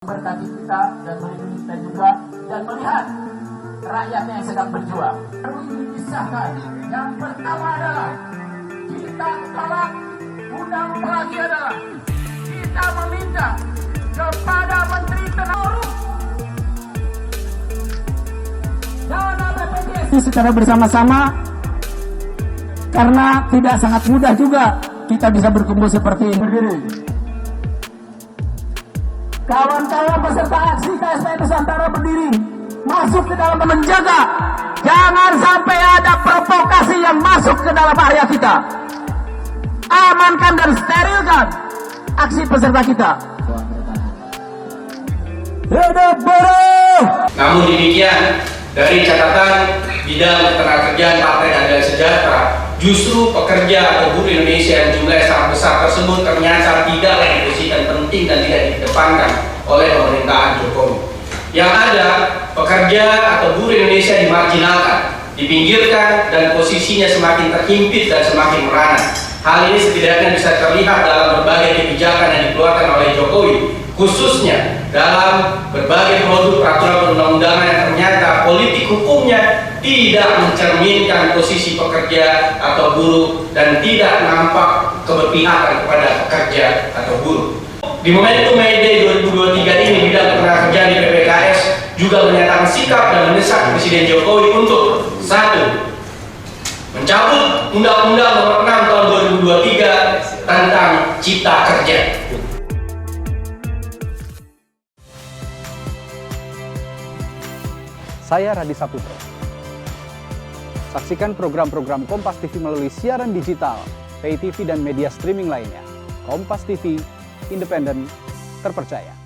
memberkati kita dan melindungi kita juga dan melihat rakyatnya yang sedang berjuang. Perlu ini disahkan. Yang pertama adalah kita tolak undang lagi adalah kita meminta kepada Menteri Tenaga dana BPJS secara bersama-sama, karena tidak sangat mudah juga kita bisa berkumpul seperti ini. Berdiri. Kawan-kawan peserta aksi KSPI Nusantara berdiri, masuk ke dalam menjaga. Jangan sampai ada provokasi yang masuk ke dalam area kita. Amankan dan sterilkan aksi peserta kita. Hidup buruh! Namun demikian, dari catatan bidang ketenagakerjaan Partai Keadilan Sejahtera, justru pekerja atau buruh Indonesia yang jumlahnya sangat besar tersebut ternyata tidaklah diposisikan penting dan tidak dikedepankan oleh pemerintahan Jokowi. Yang ada, pekerja atau buruh Indonesia dimarginalkan, dipinggirkan, dan posisinya semakin terhimpit dan semakin merana. Hal ini setidaknya bisa terlihat dalam berbagai kebijakan yang dikeluarkan oleh Jokowi, khususnya dalam berbagai produk peraturan perundang-undangan yang ternyata politik hukumnya tidak mencerminkan posisi pekerja atau buruh dan tidak nampak keberpihakan kepada pekerja atau buruh. Di momentum May Day 2023 ini, bidang ketenagakerjaan di PPKS juga menyatakan sikap dan mendesak Presiden Jokowi untuk 1. Mencabut Undang-Undang Nomor 6 Tahun 2023 tentang Cipta Kerja. Saya Radi Saputro. Saksikan program-program Kompas TV melalui siaran digital, pay TV dan media streaming lainnya. Kompas TV, independen, terpercaya.